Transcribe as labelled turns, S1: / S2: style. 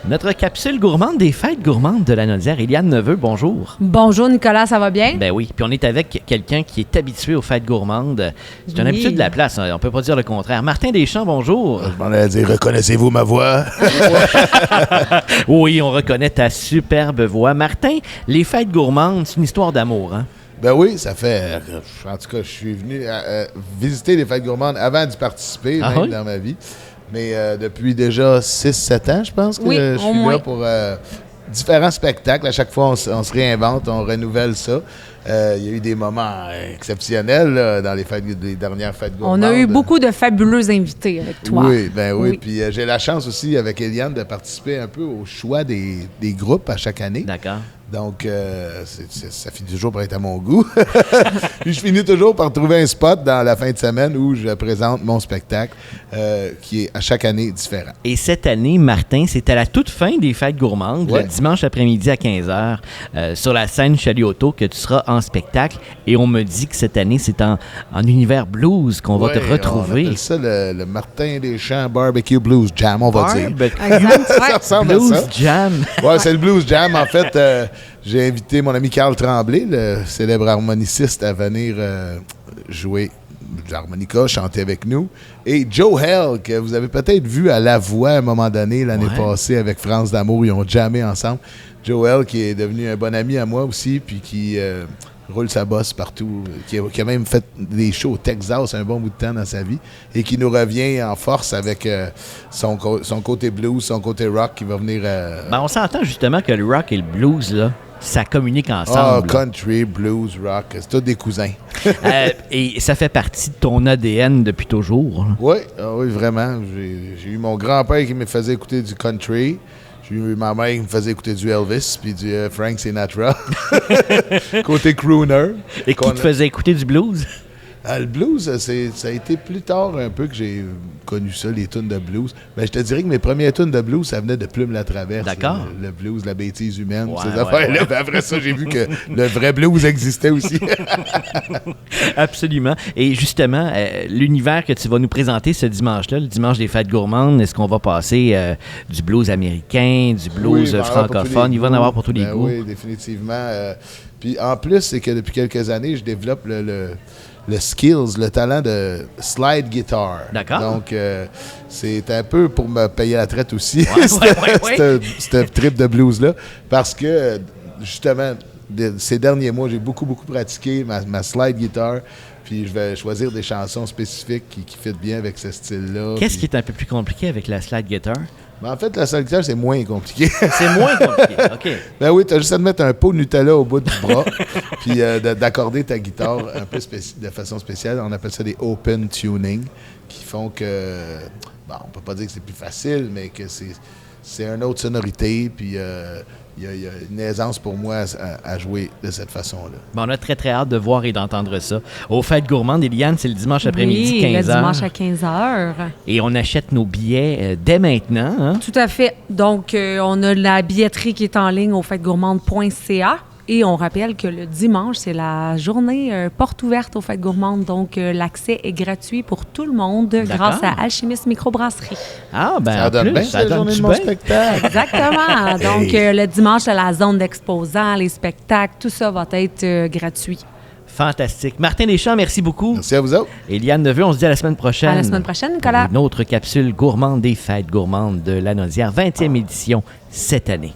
S1: Notre capsule gourmande des fêtes gourmandes de la Naudière. Éliane Neveu, bonjour.
S2: Bonjour Nicolas, ça va bien?
S1: Ben oui, puis on est avec quelqu'un qui est habitué aux fêtes gourmandes. C'est un habitué de la place, hein. On peut pas dire le contraire. Martin Deschamps, bonjour.
S3: Je m'en allais dire, reconnaissez-vous ma voix?
S1: Oui, on reconnaît ta superbe voix. Martin, les fêtes gourmandes, c'est une histoire d'amour, hein?
S3: Ben oui, ça fait... En tout cas, je suis venu visiter les fêtes gourmandes avant d'y participer, dans ma vie. Mais depuis déjà 6-7 ans, je pense que je suis là pour différents spectacles. À chaque fois, on se réinvente, on renouvelle ça. Il y a eu des moments exceptionnels là, dans les dernières fêtes gourmandes.
S2: On a eu beaucoup de fabuleux invités avec toi.
S3: Oui, ben oui. Puis j'ai la chance aussi, avec Éliane, de participer un peu au choix des groupes à chaque année.
S1: D'accord.
S3: Donc, ça finit toujours par être à mon goût. Puis je finis toujours par trouver un spot dans la fin de semaine où je présente mon spectacle qui est à chaque année différent.
S1: Et cette année, Martin, c'est à la toute fin des fêtes gourmandes, le dimanche après-midi à 15h, sur la scène Chaliotto, que tu seras en spectacle. Et on me dit que cette année, c'est en univers blues qu'on va te retrouver.
S3: On appelle ça le Martin Deschamps Barbecue Blues Jam, on va dire.
S2: Ça
S3: ressemble
S1: Blues
S3: à ça.
S1: Jam.
S3: Oui, c'est le Blues Jam. En fait, j'ai invité mon ami Carl Tremblay, le célèbre harmoniciste, à venir jouer de l'harmonica, chanter avec nous. Et Joe Hell, que vous avez peut-être vu à La Voix à un moment donné, l'année passée, avec France d'Amour. Ils ont jammé ensemble. Joe Hell, qui est devenu un bon ami à moi aussi, puis qui roule sa bosse partout, qui a même fait des shows au Texas un bon bout de temps dans sa vie, et qui nous revient en force avec son côté blues, son côté rock, qui va venir...
S1: Ben, on s'entend justement que le rock et le blues, là, ça communique ensemble.
S3: Country, blues, rock, c'est tous des cousins.
S1: Et ça fait partie de ton ADN depuis toujours.
S3: Oui, vraiment. J'ai eu mon grand-père qui me faisait écouter du country. J'ai eu ma mère qui me faisait écouter du Elvis puis du Frank Sinatra. Côté crooner.
S1: Et qui te faisait écouter du blues?
S3: Le blues, ça a été plus tard un peu que j'ai connu ça, les tunes de blues. Mais je te dirais que mes premières tunes de blues, ça venait de Plume la Traverse.
S1: D'accord.
S3: Le blues, la bêtise humaine, ces affaires-là. Ouais. Après ça, j'ai vu que le vrai blues existait aussi.
S1: Absolument. Et justement, l'univers que tu vas nous présenter ce dimanche-là, le dimanche des fêtes gourmandes, est-ce qu'on va passer du blues américain, du blues francophone? Il va en avoir pour tous les goûts.
S3: Oui, définitivement. Puis en plus, c'est que depuis quelques années, je développe le skills, le talent de slide guitar.
S1: D'accord.
S3: Donc, c'est un peu pour me payer la traite aussi,
S1: Ouais.
S3: cette trip de blues-là. Parce que, justement, ces derniers mois, j'ai beaucoup pratiqué ma slide guitar. Puis je vais choisir des chansons spécifiques qui fit bien avec ce style-là.
S1: Qu'est-ce qui est un peu plus compliqué avec la slide guitar?
S3: Ben, en fait, la slide guitar, c'est moins compliqué.
S1: C'est moins compliqué, OK.
S3: Ben oui, tu as juste à te mettre un pot de Nutella au bout du bras, puis d'accorder ta guitare un peu de façon spéciale. On appelle ça des open tuning, qui font que, bon, on peut pas dire que c'est plus facile, mais que c'est une autre sonorité, puis il y a une aisance pour moi à jouer de cette façon-là.
S1: Bon, on a très hâte de voir et d'entendre ça. Aux fêtes gourmandes, Éliane, c'est le dimanche après-midi, 15h.
S2: Le dimanche à 15h.
S1: Et on achète nos billets dès maintenant. Hein?
S2: Tout à fait. Donc, on a la billetterie qui est en ligne au fêtesgourmandes.ca. Et on rappelle que le dimanche, c'est la journée porte ouverte aux fêtes gourmandes. Donc, l'accès est gratuit pour tout le monde grâce à Alchimiste Microbrasserie.
S1: Ah, ben
S3: ça donne bien,
S1: ça donne
S3: journée de mon spectacle.
S2: Exactement. Donc, le dimanche, à la zone d'exposants, les spectacles, tout ça va être gratuit.
S1: Fantastique. Martin Deschamps, merci beaucoup.
S3: Merci à vous autres.
S1: Éliane Neveu, on se dit à la semaine prochaine.
S2: À la semaine prochaine, Nicolas.
S1: Une autre capsule gourmande des fêtes gourmandes de la Naudière, 20e édition cette année.